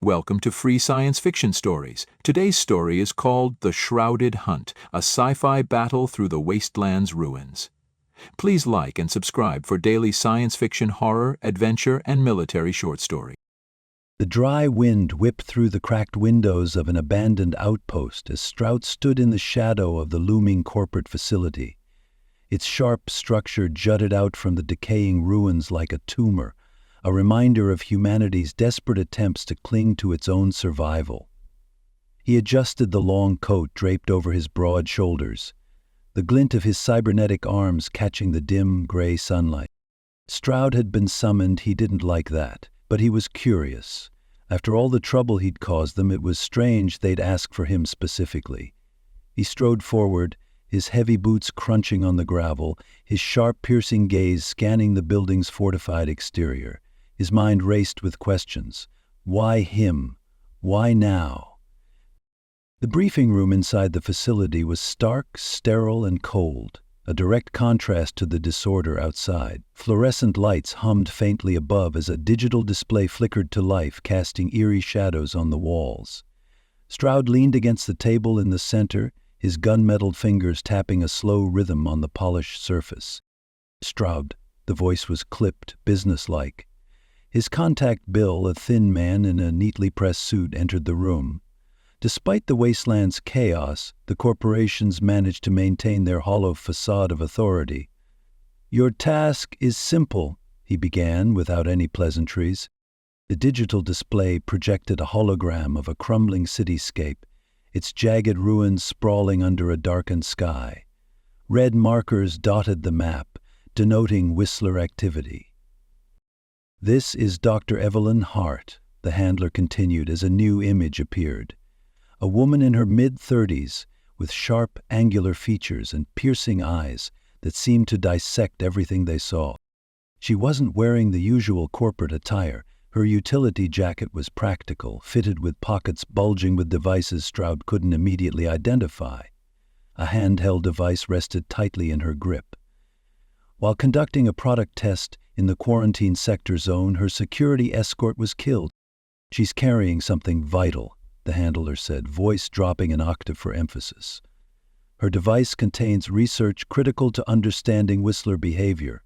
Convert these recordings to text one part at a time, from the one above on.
Welcome to Free Science Fiction Stories. Today's story is called The Shrouded Hunt, a sci-fi battle through the Wasteland's ruins. Please like and subscribe for daily science fiction horror, adventure, and military short story. The dry wind whipped through the cracked windows of an abandoned outpost as Stroud stood in the shadow of the looming corporate facility. Its sharp structure jutted out from the decaying ruins like a tumor, a reminder of humanity's desperate attempts to cling to its own survival. He adjusted the long coat draped over his broad shoulders, the glint of his cybernetic arms catching the dim, gray sunlight. Stroud had been summoned. He didn't like that, but he was curious. After all the trouble he'd caused them, it was strange they'd ask for him specifically. He strode forward, his heavy boots crunching on the gravel, his sharp, piercing gaze scanning the building's fortified exterior. His mind raced with questions. Why him? Why now? The briefing room inside the facility was stark, sterile, and cold, a direct contrast to the disorder outside. Fluorescent lights hummed faintly above as a digital display flickered to life, casting eerie shadows on the walls. Stroud leaned against the table in the center, his gunmetal fingers tapping a slow rhythm on the polished surface. Stroud, the voice was clipped, businesslike. His contact Bill, a thin man in a neatly pressed suit, entered the room. Despite the Wasteland's chaos, the corporations managed to maintain their hollow facade of authority. "Your task is simple," he began without any pleasantries. The digital display projected a hologram of a crumbling cityscape, its jagged ruins sprawling under a darkened sky. Red markers dotted the map, denoting Whistler activity. "This is Dr. Evelyn Hart," the handler continued as a new image appeared. A woman in her mid-30s, with sharp, angular features and piercing eyes that seemed to dissect everything they saw. She wasn't wearing the usual corporate attire. Her utility jacket was practical, fitted with pockets bulging with devices Stroud couldn't immediately identify. A handheld device rested tightly in her grip. While conducting a product test in the quarantine sector zone, her security escort was killed. "She's carrying something vital," the handler said, voice dropping an octave for emphasis. "Her device contains research critical to understanding Whistler behavior.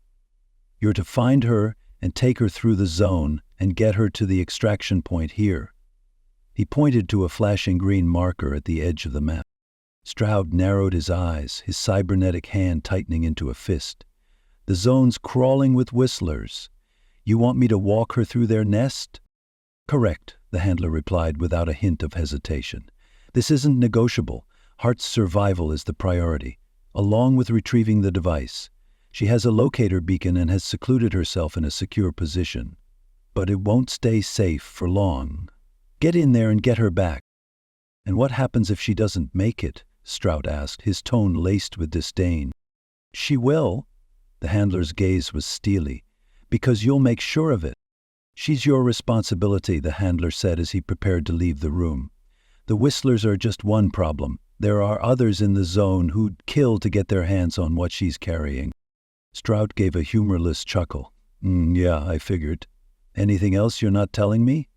You're to find her and take her through the zone and get her to the extraction point here." He pointed to a flashing green marker at the edge of the map. Stroud narrowed his eyes, his cybernetic hand tightening into a fist. "The zone's crawling with Whistlers. You want me to walk her through their nest?" "Correct," the handler replied without a hint of hesitation. "This isn't negotiable. Hart's survival is the priority, along with retrieving the device. She has a locator beacon and has secluded herself in a secure position. But it won't stay safe for long. Get in there and get her back." "And what happens if she doesn't make it?" Stroud asked, his tone laced with disdain. "She will." The handler's gaze was steely. "Because you'll make sure of it." "She's your responsibility," the handler said as he prepared to leave the room. "The Whistlers are just one problem. There are others in the zone who'd kill to get their hands on what she's carrying." Stroud gave a humorless chuckle. Yeah, I figured. Anything else you're not telling me?"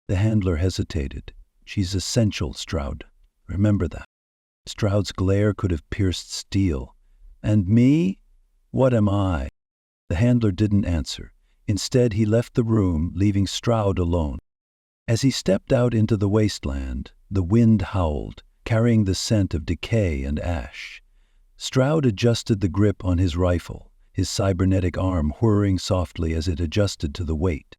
The handler hesitated. "She's essential, Stroud. Remember that." Stroud's glare could have pierced steel. "And me? What am I?" The handler didn't answer. Instead, he left the room, leaving Stroud alone. As he stepped out into the wasteland, the wind howled, carrying the scent of decay and ash. Stroud adjusted the grip on his rifle, his cybernetic arm whirring softly as it adjusted to the weight.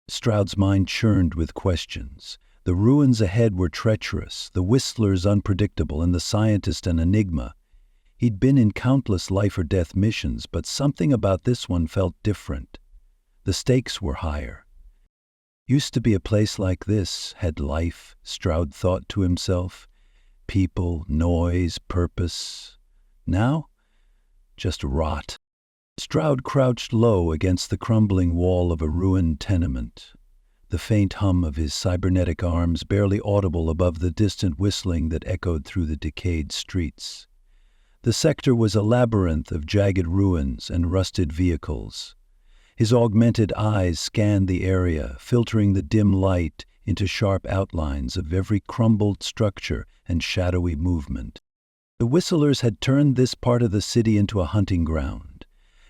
Stroud's mind churned with questions. The ruins ahead were treacherous, the Whistlers unpredictable, and the scientist an enigma. He'd been in countless life-or-death missions, but something about this one felt different. The stakes were higher. Used to be a place like this, had life, Stroud thought to himself. People, noise, purpose. Now, just rot. Stroud crouched low against the crumbling wall of a ruined tenement, the faint hum of his cybernetic arms barely audible above the distant whistling that echoed through the decayed streets. The sector was a labyrinth of jagged ruins and rusted vehicles. His augmented eyes scanned the area, filtering the dim light into sharp outlines of every crumbled structure and shadowy movement. The whistlers had turned this part of the city into a hunting ground,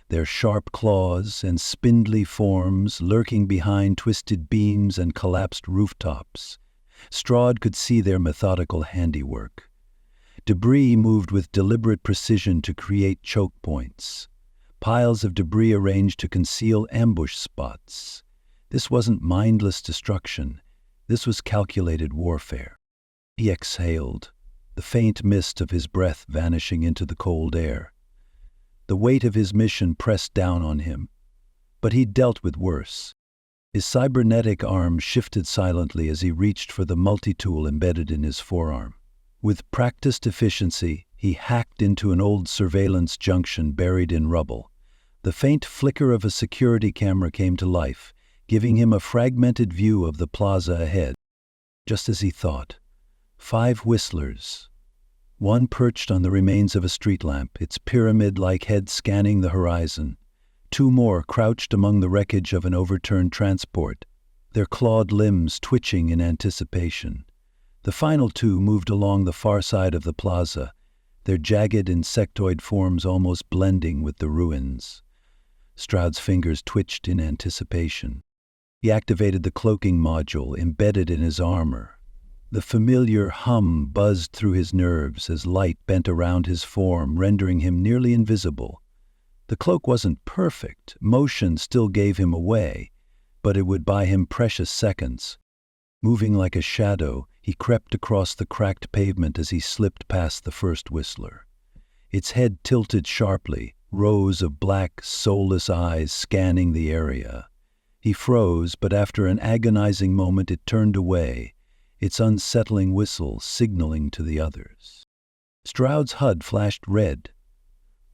their sharp claws and spindly forms lurking behind twisted beams and collapsed rooftops. Stroud could see their methodical handiwork. Debris moved with deliberate precision to create choke points, piles of debris arranged to conceal ambush spots. This wasn't mindless destruction. This was calculated warfare. He exhaled, the faint mist of his breath vanishing into the cold air. The weight of his mission pressed down on him, but he dealt with worse. His cybernetic arm shifted silently as he reached for the multi-tool embedded in his forearm. With practiced efficiency, he hacked into an old surveillance junction buried in rubble. The faint flicker of a security camera came to life, giving him a fragmented view of the plaza ahead. Just as he thought, 5 whistlers, one perched on the remains of a street lamp, its pyramid-like head scanning the horizon. 2 more crouched among the wreckage of an overturned transport, their clawed limbs twitching in anticipation. The final 2 moved along the far side of the plaza, their jagged insectoid forms almost blending with the ruins. Stroud's fingers twitched in anticipation. He activated the cloaking module embedded in his armor. The familiar hum buzzed through his nerves as light bent around his form, rendering him nearly invisible. The cloak wasn't perfect, motion still gave him away, but it would buy him precious seconds. Moving like a shadow, he crept across the cracked pavement as he slipped past the first whistler. Its head tilted sharply, rows of black, soulless eyes scanning the area. He froze, but after an agonizing moment it turned away, its unsettling whistle signaling to the others. Stroud's HUD flashed red.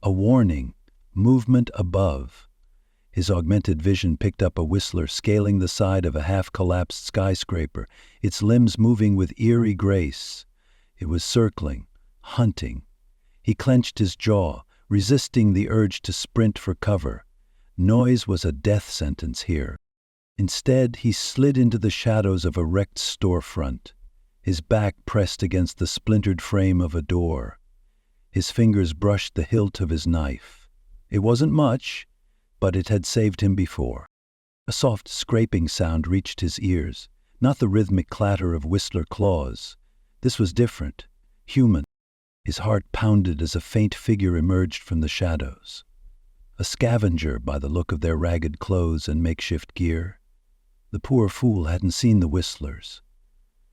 A warning, movement above. His augmented vision picked up a whistler scaling the side of a half-collapsed skyscraper, its limbs moving with eerie grace. It was circling, hunting. He clenched his jaw, resisting the urge to sprint for cover. Noise was a death sentence here. Instead, he slid into the shadows of a wrecked storefront, his back pressed against the splintered frame of a door. His fingers brushed the hilt of his knife. It wasn't much, but it had saved him before. A soft scraping sound reached his ears, not the rhythmic clatter of whistler claws. This was different, human. His heart pounded as a faint figure emerged from the shadows. A scavenger by the look of their ragged clothes and makeshift gear. The poor fool hadn't seen the whistlers.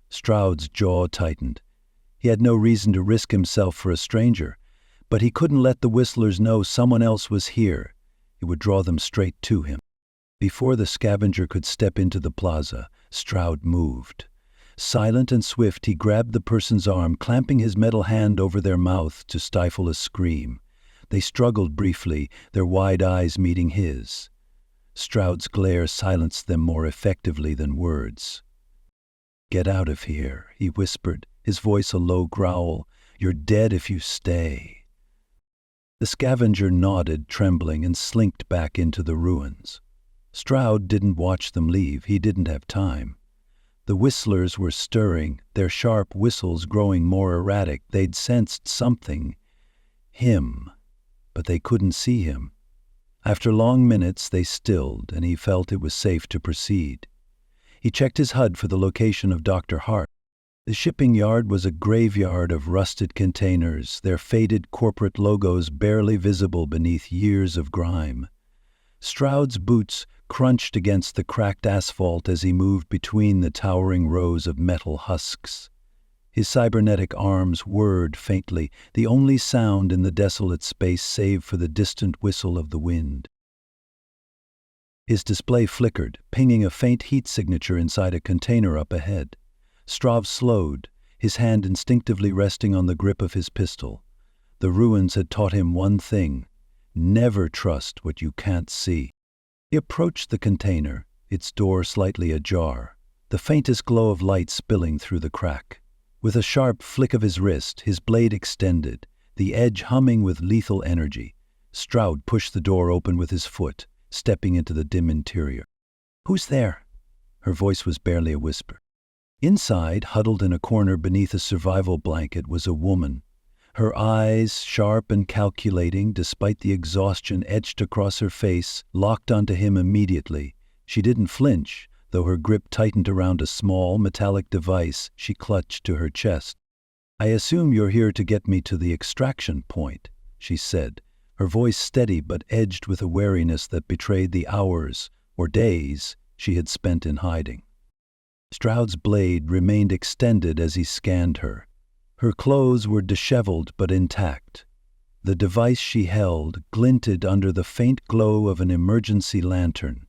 Stroud's jaw tightened. He had no reason to risk himself for a stranger, but he couldn't let the whistlers know someone else was here. It would draw them straight to him. Before the scavenger could step into the plaza, Stroud moved. Silent and swift, he grabbed the person's arm, clamping his metal hand over their mouth to stifle a scream. They struggled briefly, their wide eyes meeting his. Stroud's glare silenced them more effectively than words. "Get out of here," he whispered, his voice a low growl. "You're dead if you stay." The scavenger nodded, trembling, and slinked back into the ruins. Stroud didn't watch them leave. He didn't have time. The whistlers were stirring, their sharp whistles growing more erratic. They'd sensed something. Him. But they couldn't see him. After long minutes, they stilled, and he felt it was safe to proceed. He checked his HUD for the location of Dr. Hart. The shipping yard was a graveyard of rusted containers, their faded corporate logos barely visible beneath years of grime. Stroud's boots crunched against the cracked asphalt as he moved between the towering rows of metal husks. His cybernetic arms whirred faintly, the only sound in the desolate space save for the distant whistle of the wind. His display flickered, pinging a faint heat signature inside a container up ahead. Stroud slowed, his hand instinctively resting on the grip of his pistol. The ruins had taught him one thing: never trust what you can't see. He approached the container, its door slightly ajar, the faintest glow of light spilling through the crack. With a sharp flick of his wrist, his blade extended, the edge humming with lethal energy. Stroud pushed the door open with his foot, stepping into the dim interior. "Who's there?" Her voice was barely a whisper. Inside, huddled in a corner beneath a survival blanket, was a woman. Her eyes, sharp and calculating despite the exhaustion etched across her face, locked onto him immediately. She didn't flinch, though her grip tightened around a small, metallic device she clutched to her chest. "I assume you're here to get me to the extraction point," she said, her voice steady but edged with a wariness that betrayed the hours, or days, she had spent in hiding. Stroud's blade remained extended as he scanned her. Her clothes were disheveled but intact. The device she held glinted under the faint glow of an emergency lantern,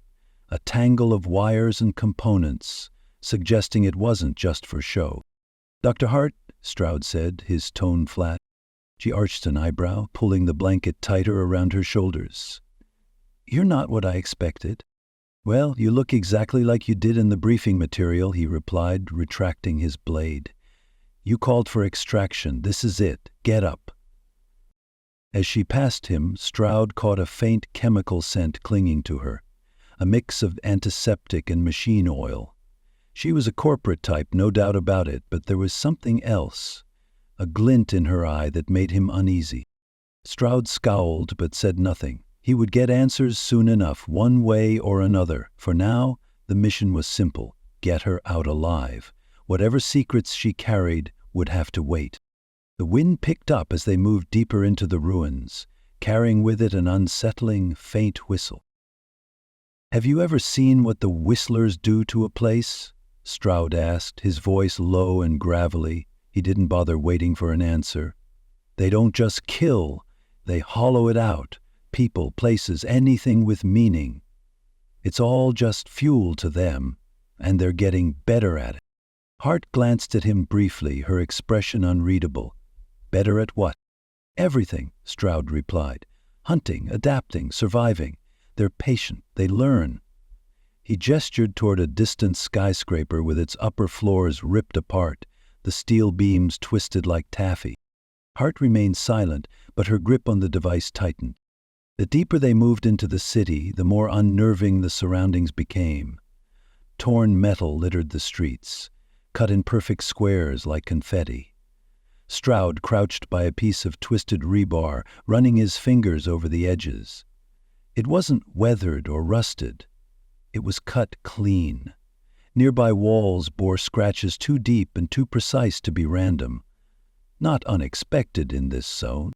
a tangle of wires and components, suggesting it wasn't just for show. "Dr. Hart," Stroud said, his tone flat. She arched an eyebrow, pulling the blanket tighter around her shoulders. "You're not what I expected." "Well, you look exactly like you did in the briefing material," he replied, retracting his blade. "You called for extraction. This is it. Get up." As she passed him, Stroud caught a faint chemical scent clinging to her, a mix of antiseptic and machine oil. She was a corporate type, no doubt about it, but there was something else, a glint in her eye that made him uneasy. Stroud scowled but said nothing. He would get answers soon enough, one way or another. For now, the mission was simple: get her out alive. Whatever secrets she carried would have to wait. The wind picked up as they moved deeper into the ruins, carrying with it an unsettling, faint whistle. "Have you ever seen what the Whistlers do to a place?" Stroud asked, his voice low and gravelly. He didn't bother waiting for an answer. "They don't just kill, they hollow it out. People, places, anything with meaning. It's all just fuel to them, and they're getting better at it." Hart glanced at him briefly, her expression unreadable. "Better at what?" "Everything," Stroud replied. "Hunting, adapting, surviving. They're patient, they learn." He gestured toward a distant skyscraper with its upper floors ripped apart, the steel beams twisted like taffy. Hart remained silent, but her grip on the device tightened. The deeper they moved into the city, the more unnerving the surroundings became. Torn metal littered the streets, cut in perfect squares like confetti. Stroud crouched by a piece of twisted rebar, running his fingers over the edges. It wasn't weathered or rusted. It was cut clean. Nearby walls bore scratches too deep and too precise to be random. Not unexpected in this zone.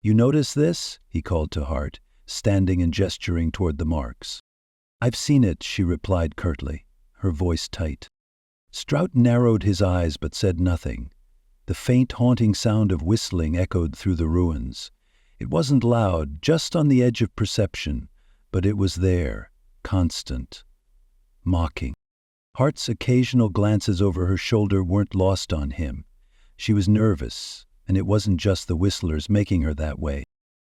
"You notice this?" he called to Hart, standing and gesturing toward the marks. "I've seen it," she replied curtly, her voice tight. Stroud narrowed his eyes but said nothing. The faint, haunting sound of whistling echoed through the ruins. It wasn't loud, just on the edge of perception, but it was there, constant, mocking. Hart's occasional glances over her shoulder weren't lost on him. She was nervous, and it wasn't just the Whistlers making her that way.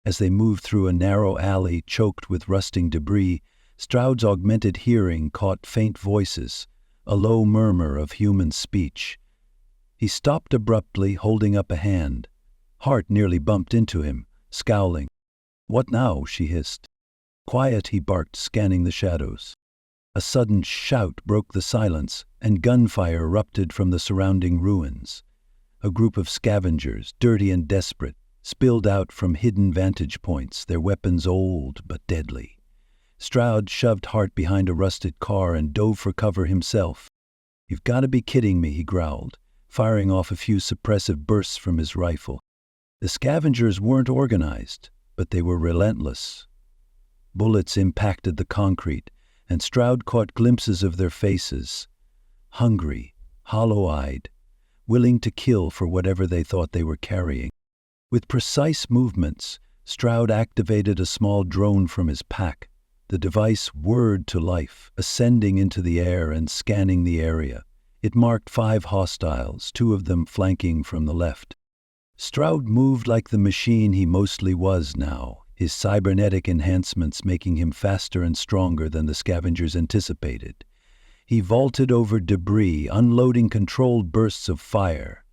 As they moved through a narrow alley choked with rusting debris, Stroud's augmented hearing caught faint voices, a low murmur of human speech. He stopped abruptly, holding up a hand. Hart nearly bumped into him, scowling. "What now?" she hissed. "Quiet," he barked, scanning the shadows. A sudden shout broke the silence, and gunfire erupted from the surrounding ruins. A group of scavengers, dirty and desperate, spilled out from hidden vantage points, their weapons old but deadly. Stroud shoved Hart behind a rusted car and dove for cover himself. "You've got to be kidding me," he growled, firing off a few suppressive bursts from his rifle. The scavengers weren't organized, but they were relentless. Bullets impacted the concrete, and Stroud caught glimpses of their faces, hungry, hollow-eyed, willing to kill for whatever they thought they were carrying. With precise movements, Stroud activated a small drone from his pack. The device whirred to life, ascending into the air and scanning the area. It marked 5 hostiles, 2 of them flanking from the left. Stroud moved like the machine he mostly was now, his cybernetic enhancements making him faster and stronger than the scavengers anticipated. He vaulted over debris, unloading controlled bursts of fire.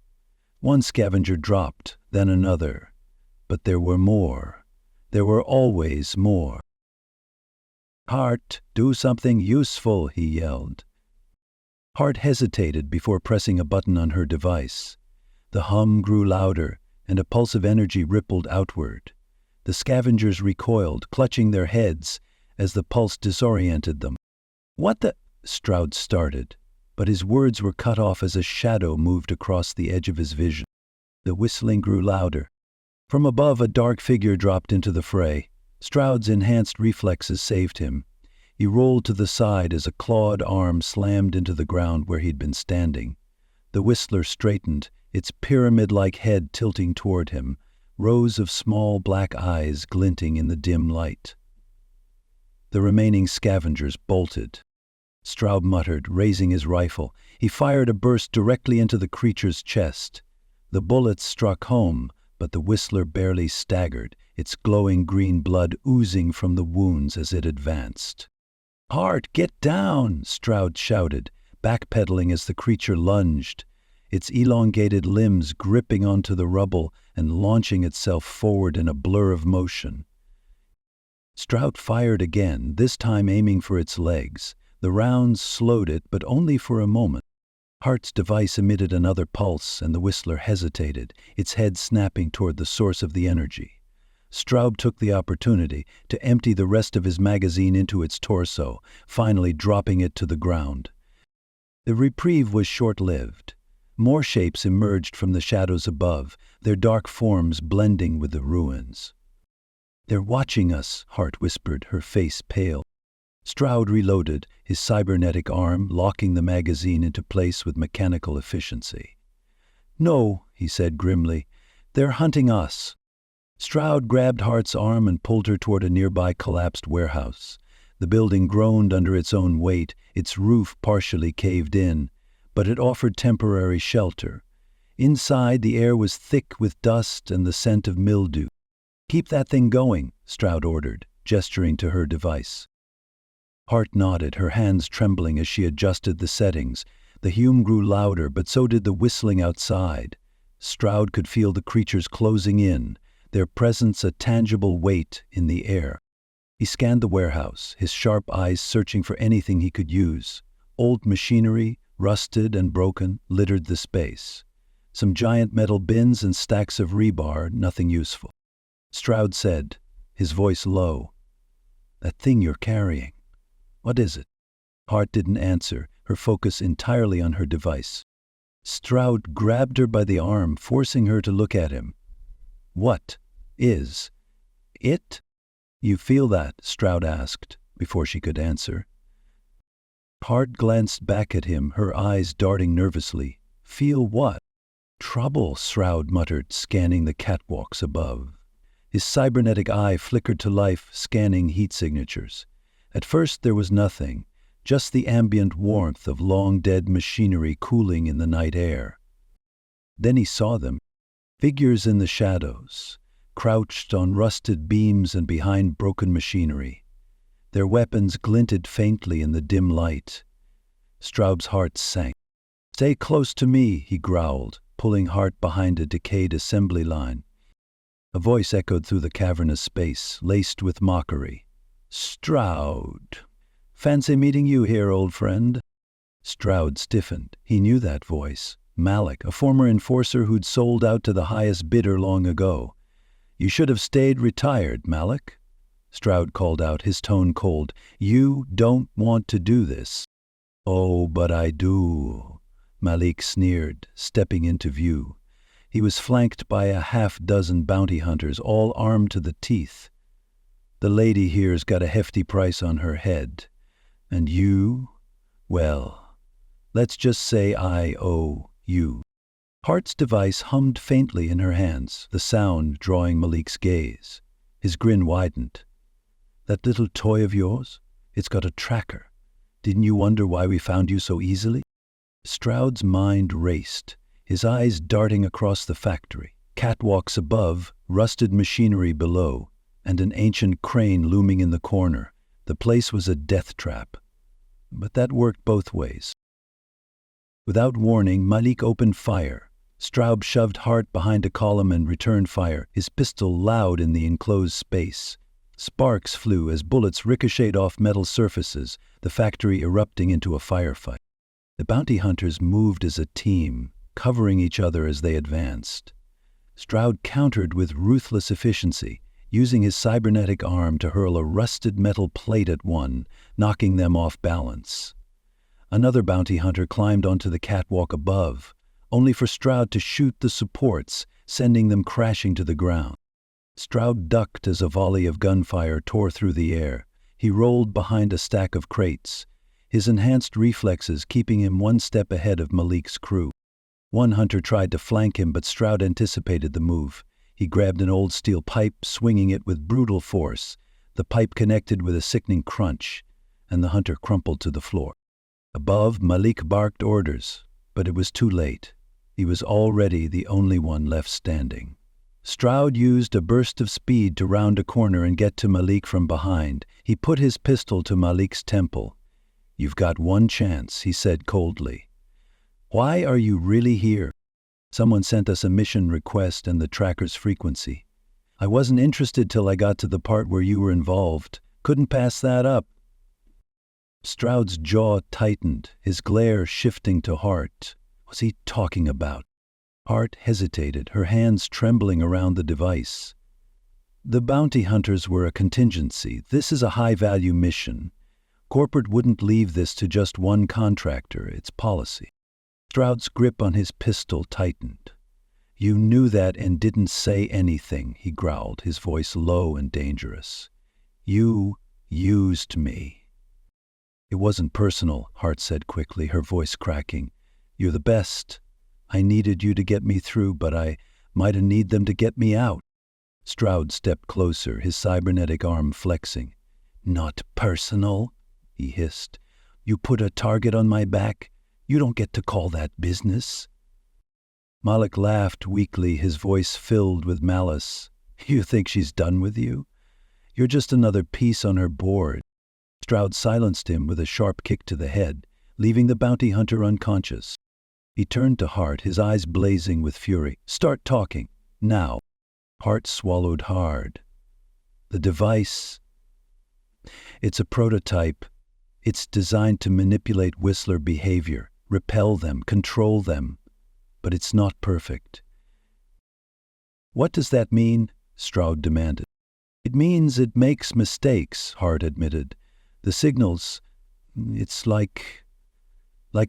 One scavenger dropped, then another. But there were more. There were always more. "Hart, do something useful," he yelled. Hart hesitated before pressing a button on her device. The hum grew louder, and a pulse of energy rippled outward. The scavengers recoiled, clutching their heads as the pulse disoriented them. "What the—" Stroud started, but his words were cut off as a shadow moved across the edge of his vision. The whistling grew louder. From above, a dark figure dropped into the fray. Stroud's enhanced reflexes saved him. He rolled to the side as a clawed arm slammed into the ground where he'd been standing. The whistler straightened, its pyramid-like head tilting toward him, rows of small black eyes glinting in the dim light. The remaining scavengers bolted. Stroud muttered, raising his rifle. He fired a burst directly into the creature's chest. The bullets struck home, but the whistler barely staggered, its glowing green blood oozing from the wounds as it advanced. "Hart, get down!" Stroud shouted, backpedaling as the creature lunged, its elongated limbs gripping onto the rubble and launching itself forward in a blur of motion. Stroud fired again, this time aiming for its legs. The rounds slowed it, but only for a moment. Hart's device emitted another pulse, and the whistler hesitated, its head snapping toward the source of the energy. Stroud took the opportunity to empty the rest of his magazine into its torso, finally dropping it to the ground. The reprieve was short-lived. More shapes emerged from the shadows above, their dark forms blending with the ruins. "They're watching us," Hart whispered, her face pale. Stroud reloaded, his cybernetic arm locking the magazine into place with mechanical efficiency. "No," he said grimly, "they're hunting us." Stroud grabbed Hart's arm and pulled her toward a nearby collapsed warehouse. The building groaned under its own weight, its roof partially caved in, but it offered temporary shelter. Inside, the air was thick with dust and the scent of mildew. "Keep that thing going," Stroud ordered, gesturing to her device. Hart nodded, her hands trembling as she adjusted the settings. The hum grew louder, but so did the whistling outside. Stroud could feel the creatures closing in, their presence a tangible weight in the air. He scanned the warehouse, his sharp eyes searching for anything he could use. Old machinery, rusted and broken, littered the space. Some giant metal bins and stacks of rebar, nothing useful. Stroud said, his voice low, "That thing you're carrying. What is it?" Hart didn't answer, her focus entirely on her device. Stroud grabbed her by the arm, forcing her to look at him. "What is it?" "You feel that?" Stroud asked, before she could answer. Hart glanced back at him, her eyes darting nervously. "Feel what?" "Trouble," Stroud muttered, scanning the catwalks above. His cybernetic eye flickered to life, scanning heat signatures. At first there was nothing, just the ambient warmth of long-dead machinery cooling in the night air. Then he saw them, figures in the shadows, crouched on rusted beams and behind broken machinery. Their weapons glinted faintly in the dim light. Stroud's heart sank. "Stay close to me," he growled, pulling Hart behind a decayed assembly line. A voice echoed through the cavernous space, laced with mockery. "Stroud. Fancy meeting you here, old friend." Stroud stiffened. He knew that voice. Malik, a former enforcer who'd sold out to the highest bidder long ago. "You should have stayed retired, Malik." Stroud called out, his tone cold. "You don't want to do this." "Oh, but I do," Malik sneered, stepping into view. He was flanked by a half-dozen bounty hunters, all armed to the teeth. "The lady here's got a hefty price on her head. And you? Well, let's just say I owe you." Hart's device hummed faintly in her hands, the sound drawing Malik's gaze. His grin widened. "That little toy of yours? It's got a tracker. Didn't you wonder why we found you so easily?" Stroud's mind raced, his eyes darting across the factory. Catwalks above, rusted machinery below, and an ancient crane looming in the corner. The place was a death trap. But that worked both ways. Without warning, Malik opened fire. Stroud shoved Hart behind a column and returned fire, his pistol loud in the enclosed space. Sparks flew as bullets ricocheted off metal surfaces, the factory erupting into a firefight. The bounty hunters moved as a team, covering each other as they advanced. Stroud countered with ruthless efficiency, using his cybernetic arm to hurl a rusted metal plate at one, knocking them off balance. Another bounty hunter climbed onto the catwalk above, only for Stroud to shoot the supports, sending them crashing to the ground. Stroud ducked as a volley of gunfire tore through the air. He rolled behind a stack of crates, his enhanced reflexes keeping him one step ahead of Malik's crew. One hunter tried to flank him, but Stroud anticipated the move. He grabbed an old steel pipe, swinging it with brutal force. The pipe connected with a sickening crunch, and the hunter crumpled to the floor. Above, Malik barked orders, but it was too late. He was already the only one left standing. Stroud used a burst of speed to round a corner and get to Malik from behind. He put his pistol to Malik's temple. "You've got one chance," he said coldly. "Why are you really here?" "Someone sent us a mission request and the tracker's frequency. I wasn't interested till I got to the part where you were involved. Couldn't pass that up." Stroud's jaw tightened, his glare shifting to Hart. What was he talking about? Hart hesitated, her hands trembling around the device. "The bounty hunters were a contingency. This is a high-value mission. Corporate wouldn't leave this to just one contractor. It's policy." Stroud's grip on his pistol tightened. "You knew that and didn't say anything," he growled, his voice low and dangerous. "You used me." "It wasn't personal," Hart said quickly, her voice cracking. "You're the best. I needed you to get me through, but I might have need them to get me out." Stroud stepped closer, his cybernetic arm flexing. "Not personal," he hissed. "You put a target on my back. You don't get to call that business." Malik laughed weakly, his voice filled with malice. "You think she's done with you? You're just another piece on her board." Stroud silenced him with a sharp kick to the head, leaving the bounty hunter unconscious. He turned to Hart, his eyes blazing with fury. "Start talking, now." Hart swallowed hard. "The device, it's a prototype. It's designed to manipulate Whistler behavior, repel them, control them, but it's not perfect." "What does that mean?" Stroud demanded. "It means it makes mistakes," Hart admitted. "The signals, it's like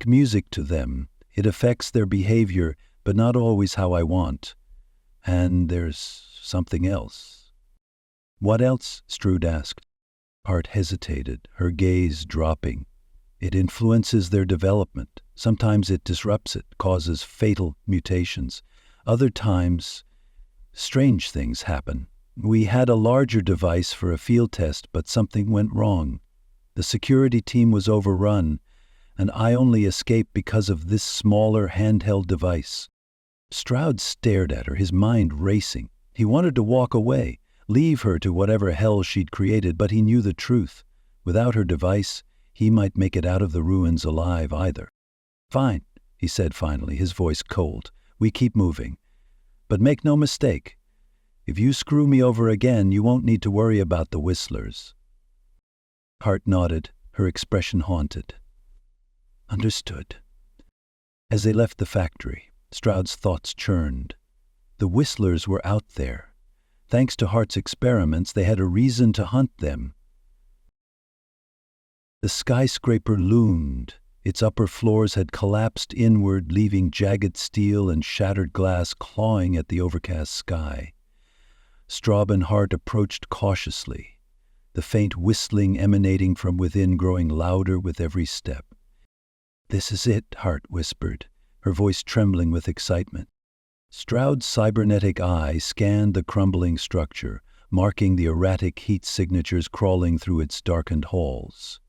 music to them. It affects their behavior, but not always how I want. And there's something else." "What else?" Stroud asked. Hart hesitated, her gaze dropping. "It influences their development. Sometimes it disrupts it, causes fatal mutations. Other times, strange things happen. We had a larger device for a field test, but something went wrong. The security team was overrun, and I only escaped because of this smaller handheld device." Stroud stared at her, his mind racing. He wanted to walk away, leave her to whatever hell she'd created, but he knew the truth. Without her device, he might make it out of the ruins alive either. "Fine," he said finally, his voice cold. "We keep moving. But make no mistake, if you screw me over again, you won't need to worry about the Whistlers." Hart nodded, her expression haunted. "Understood." As they left the factory, Stroud's thoughts churned. The Whistlers were out there. Thanks to Hart's experiments, they had a reason to hunt them. The skyscraper loomed. Its upper floors had collapsed inward, leaving jagged steel and shattered glass clawing at the overcast sky. Straub and Hart approached cautiously, the faint whistling emanating from within growing louder with every step. "This is it," Hart whispered, her voice trembling with excitement. Stroud's cybernetic eye scanned the crumbling structure, marking the erratic heat signatures crawling through its darkened halls.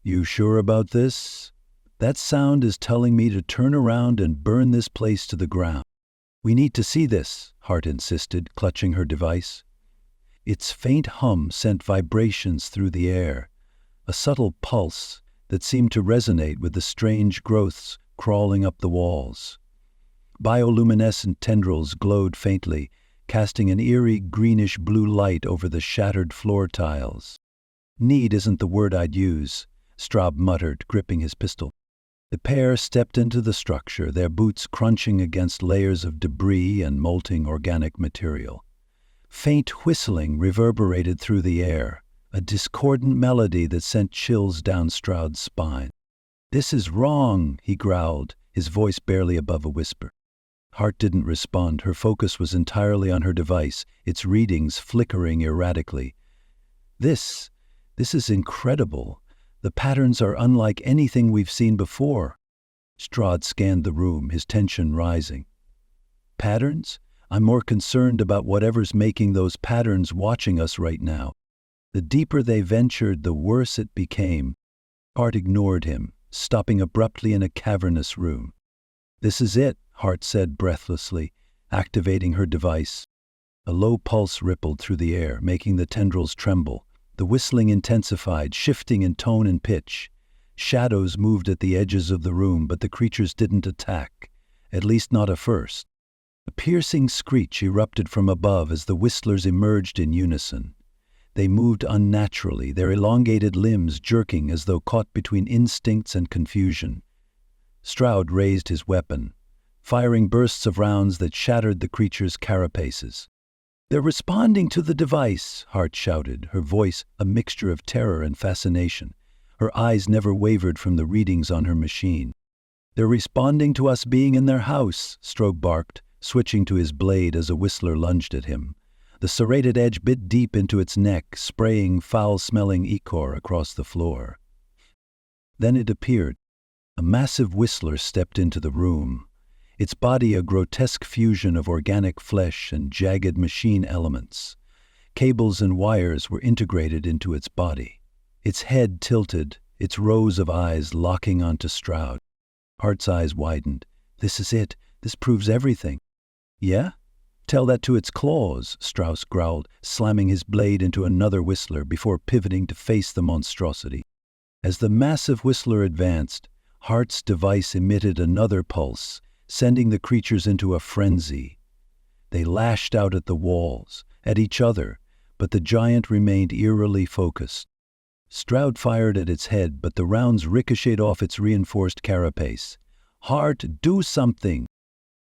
"You sure about this? That sound is telling me to turn around and burn this place to the ground." "We need to see this," Hart insisted, clutching her device. Its faint hum sent vibrations through the air, a subtle pulse that seemed to resonate with the strange growths crawling up the walls. Bioluminescent tendrils glowed faintly, casting an eerie greenish-blue light over the shattered floor tiles. "Need isn't the word I'd use," Straub muttered, gripping his pistol. The pair stepped into the structure, their boots crunching against layers of debris and molting organic material. Faint whistling reverberated through the air, a discordant melody that sent chills down Stroud's spine. "This is wrong," he growled, his voice barely above a whisper. Hart didn't respond. Her focus was entirely on her device, its readings flickering erratically. This is incredible. The patterns are unlike anything we've seen before." Stroud scanned the room, his tension rising. "Patterns? I'm more concerned about whatever's making those patterns watching us right now." The deeper they ventured, the worse it became. Hart ignored him, stopping abruptly in a cavernous room. "This is it," Hart said breathlessly, activating her device. A low pulse rippled through the air, making the tendrils tremble. The whistling intensified, shifting in tone and pitch. Shadows moved at the edges of the room, but the creatures didn't attack, at least not at first. A piercing screech erupted from above as the whistlers emerged in unison. They moved unnaturally, their elongated limbs jerking as though caught between instincts and confusion. Stroud raised his weapon, firing bursts of rounds that shattered the creatures' carapaces. "They're responding to the device," Hart shouted, her voice a mixture of terror and fascination. Her eyes never wavered from the readings on her machine. "They're responding to us being in their house," Stroud barked, switching to his blade as a whistler lunged at him. The serrated edge bit deep into its neck, spraying foul-smelling ichor across the floor. Then it appeared. A massive whistler stepped into the room, its body a grotesque fusion of organic flesh and jagged machine elements. Cables and wires were integrated into its body. Its head tilted, its rows of eyes locking onto Stroud. Hart's eyes widened. "This is it. This proves everything." "Yeah? Tell that to its claws," Strauss growled, slamming his blade into another whistler before pivoting to face the monstrosity. As the massive whistler advanced, Hart's device emitted another pulse, sending the creatures into a frenzy. They lashed out at the walls, at each other, but the giant remained eerily focused. Stroud fired at its head, but the rounds ricocheted off its reinforced carapace. "Hart, do something!"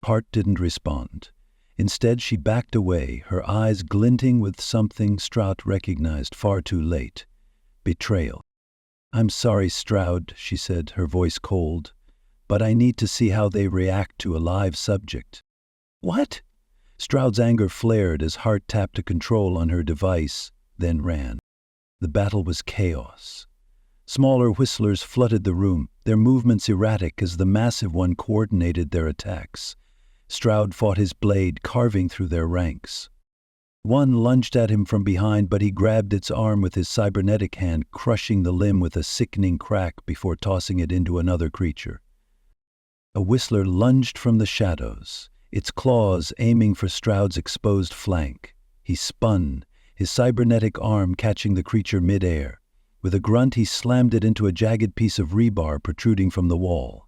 Hart didn't respond. Instead, she backed away, her eyes glinting with something Stroud recognized far too late: betrayal. "I'm sorry, Stroud," she said, her voice cold, "but I need to see how they react to a live subject." "What?" Stroud's anger flared as Hart tapped a control on her device, then ran. The battle was chaos. Smaller whistlers flooded the room, their movements erratic as the massive one coordinated their attacks. Stroud fought his blade, carving through their ranks. One lunged at him from behind, but he grabbed its arm with his cybernetic hand, crushing the limb with a sickening crack before tossing it into another creature. A whistler lunged from the shadows, its claws aiming for Stroud's exposed flank. He spun, his cybernetic arm catching the creature mid-air. With a grunt, he slammed it into a jagged piece of rebar protruding from the wall.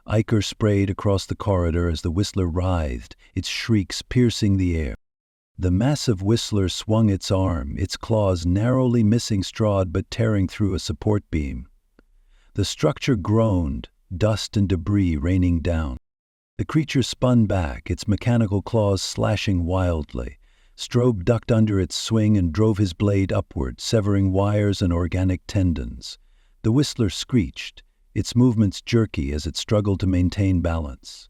Ichor sprayed across the corridor as the whistler writhed, its shrieks piercing the air. The massive whistler swung its arm, its claws narrowly missing Stroud but tearing through a support beam. The structure groaned, dust and debris raining down. The creature spun back, its mechanical claws slashing wildly. Stroud ducked under its swing and drove his blade upward, severing wires and organic tendons. The whistler screeched, its movements jerky as it struggled to maintain balance.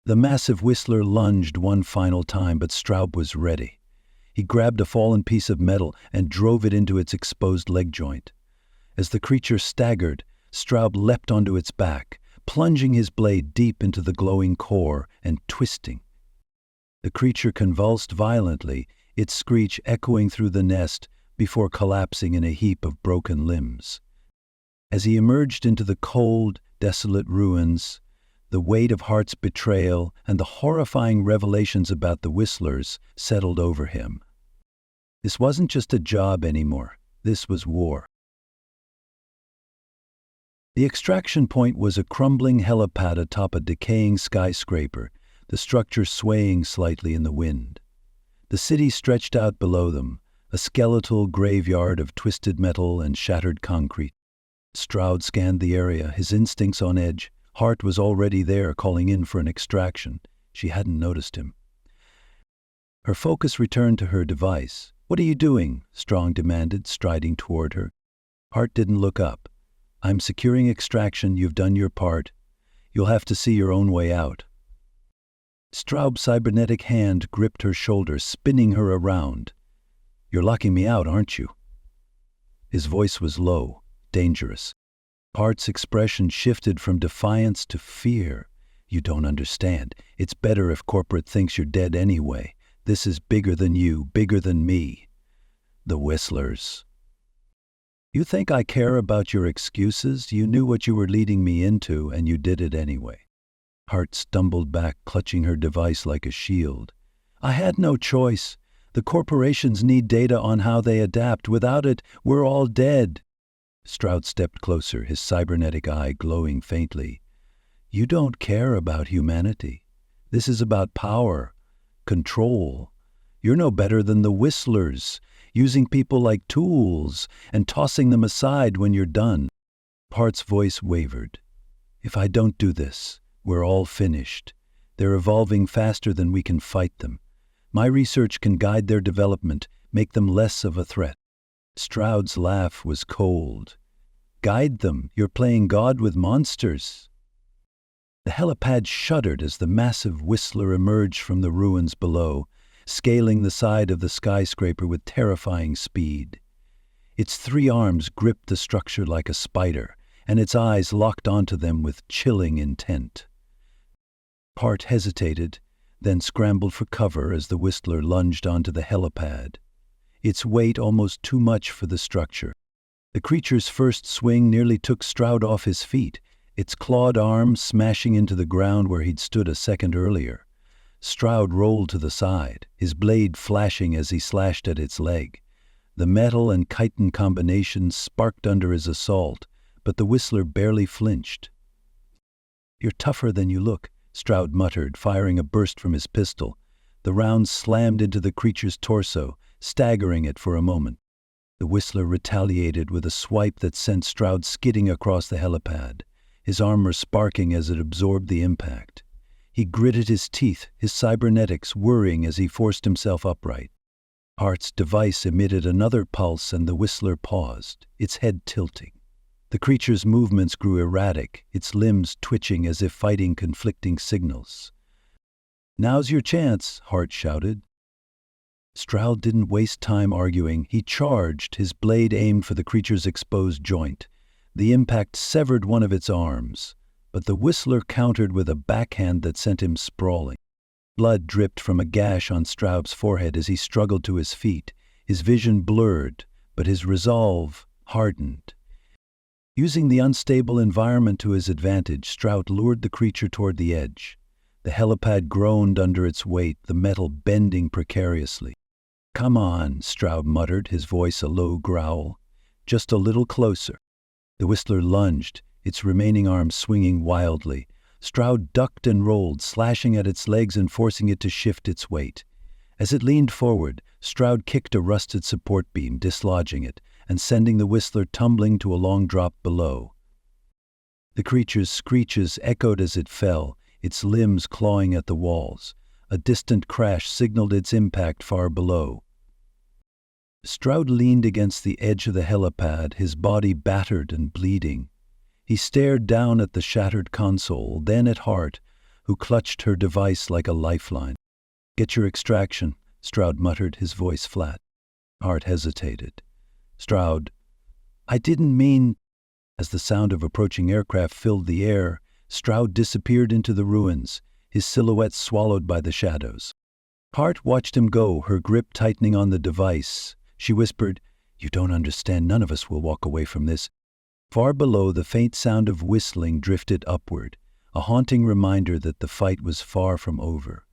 The massive whistler lunged one final time, but Stroud was ready. He grabbed a fallen piece of metal and drove it into its exposed leg joint. As the creature staggered, Stroud leapt onto its back, plunging his blade deep into the glowing core and twisting. The creature convulsed violently, its screech echoing through the nest before collapsing in a heap of broken limbs. As he emerged into the cold, desolate ruins, the weight of Hart's betrayal and the horrifying revelations about the whistlers settled over him. This wasn't just a job anymore. This was war. The extraction point was a crumbling helipad atop a decaying skyscraper, the structure swaying slightly in the wind. The city stretched out below them, a skeletal graveyard of twisted metal and shattered concrete. Stroud scanned the area, his instincts on edge. Hart was already there, calling in for an extraction. She hadn't noticed him. Her focus returned to her device. "What are you doing?" Strong demanded, striding toward her. Hart didn't look up. "I'm securing extraction. You've done your part. You'll have to see your own way out." Straub's cybernetic hand gripped her shoulder, spinning her around. "You're locking me out, aren't you?" His voice was low, dangerous. Hart's expression shifted from defiance to fear. "You don't understand. It's better if corporate thinks you're dead anyway. This is bigger than you, bigger than me. The Whistlers." "You think I care about your excuses? You knew what you were leading me into, and you did it anyway." Hart stumbled back, clutching her device like a shield. "I had no choice. The corporations need data on how they adapt. Without it, we're all dead." Stroud stepped closer, his cybernetic eye glowing faintly. "You don't care about humanity. This is about power, control. You're no better than the Whistlers, using people like tools and tossing them aside when you're done." Hart's voice wavered. "If I don't do this, we're all finished. They're evolving faster than we can fight them. My research can guide their development, make them less of a threat." Stroud's laugh was cold. "Guide them? You're playing God with monsters." The helipad shuddered as the massive Whistler emerged from the ruins below, scaling the side of the skyscraper with terrifying speed. Its 3 arms gripped the structure like a spider, and its eyes locked onto them with chilling intent. Hart hesitated, then scrambled for cover as the Whistler lunged onto the helipad. Its weight almost too much for the structure. The creature's first swing nearly took Stroud off his feet, its clawed arm smashing into the ground where he'd stood a second earlier. Stroud rolled to the side, his blade flashing as he slashed at its leg. The metal and chitin combination sparked under his assault, but the Whistler barely flinched. "You're tougher than you look," Stroud muttered, firing a burst from his pistol. The round slammed into the creature's torso, staggering it for a moment. The Whistler retaliated with a swipe that sent Stroud skidding across the helipad, his armor sparking as it absorbed the impact. He gritted his teeth, his cybernetics whirring as he forced himself upright. Hart's device emitted another pulse and the Whistler paused, its head tilting. The creature's movements grew erratic, its limbs twitching as if fighting conflicting signals. "Now's your chance," Hart shouted. Stroud didn't waste time arguing. He charged, his blade aimed for the creature's exposed joint. The impact severed one of its arms, but the Whistler countered with a backhand that sent him sprawling. Blood dripped from a gash on Stroud's forehead as he struggled to his feet, his vision blurred, but his resolve hardened. Using the unstable environment to his advantage, Stroud lured the creature toward the edge. The helipad groaned under its weight, the metal bending precariously. "Come on," Stroud muttered, his voice a low growl. "Just a little closer." The Whistler lunged, its remaining arms swinging wildly. Stroud ducked and rolled, slashing at its legs and forcing it to shift its weight. As it leaned forward, Stroud kicked a rusted support beam, dislodging it, and sending the Whistler tumbling to a long drop below. The creature's screeches echoed as it fell, its limbs clawing at the walls. A distant crash signaled its impact far below. Stroud leaned against the edge of the helipad, his body battered and bleeding. He stared down at the shattered console, then at Hart, who clutched her device like a lifeline. "Get your extraction," Stroud muttered, his voice flat. Hart hesitated. "Stroud, I didn't mean—" As the sound of approaching aircraft filled the air, Stroud disappeared into the ruins, his silhouette swallowed by the shadows. Hart watched him go, her grip tightening on the device. She whispered, "You don't understand. None of us will walk away from this." Far below, the faint sound of whistling drifted upward, a haunting reminder that the fight was far from over.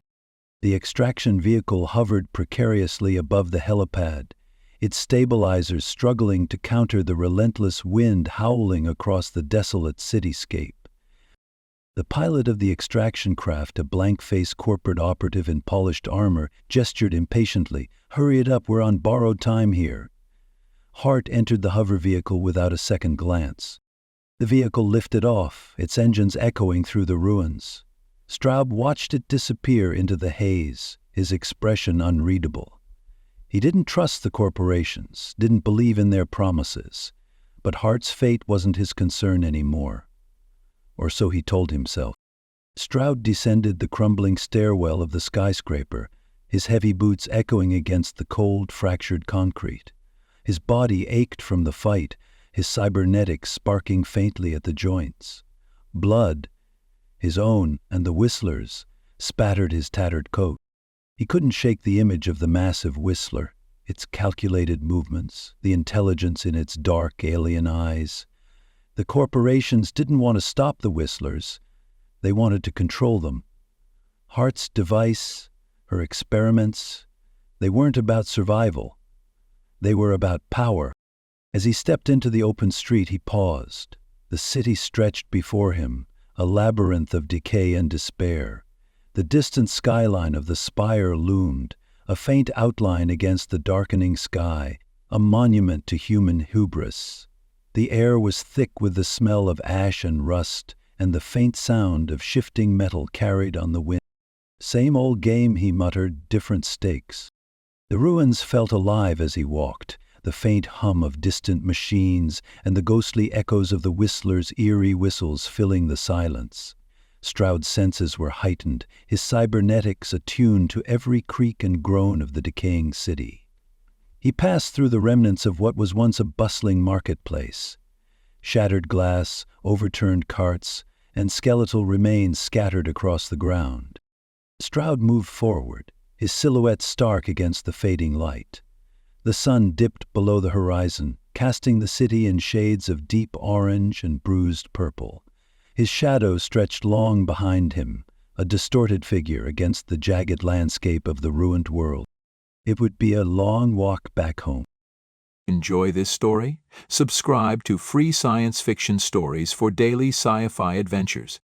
The extraction vehicle hovered precariously above the helipad, its stabilizers struggling to counter the relentless wind howling across the desolate cityscape. The pilot of the extraction craft, a blank-faced corporate operative in polished armor, gestured impatiently. "Hurry it up, we're on borrowed time here." Hart entered the hover vehicle without a second glance. The vehicle lifted off, its engines echoing through the ruins. Stroud watched it disappear into the haze, his expression unreadable. He didn't trust the corporations, didn't believe in their promises, but Hart's fate wasn't his concern anymore. Or so he told himself. Stroud descended the crumbling stairwell of the skyscraper, his heavy boots echoing against the cold, fractured concrete. His body ached from the fight, his cybernetics sparking faintly at the joints. Blood, his own and the Whistler's, spattered his tattered coat. He couldn't shake the image of the massive Whistler, its calculated movements, the intelligence in its dark alien eyes. The corporations didn't want to stop the Whistlers. They wanted to control them. Hart's device, her experiments, they weren't about survival. They were about power. As he stepped into the open street, he paused. The city stretched before him, a labyrinth of decay and despair. The distant skyline of the spire loomed, a faint outline against the darkening sky, a monument to human hubris. The air was thick with the smell of ash and rust, and the faint sound of shifting metal carried on the wind. "Same old game," he muttered, "different stakes." The ruins felt alive as he walked, the faint hum of distant machines and the ghostly echoes of the Whistler's eerie whistles filling the silence. Stroud's senses were heightened, his cybernetics attuned to every creak and groan of the decaying city. He passed through the remnants of what was once a bustling marketplace. Shattered glass, overturned carts, and skeletal remains scattered across the ground. Stroud moved forward, his silhouette stark against the fading light. The sun dipped below the horizon, casting the city in shades of deep orange and bruised purple. His shadow stretched long behind him, a distorted figure against the jagged landscape of the ruined world. It would be a long walk back home. Enjoy this story? Subscribe to free science fiction stories for daily sci-fi adventures.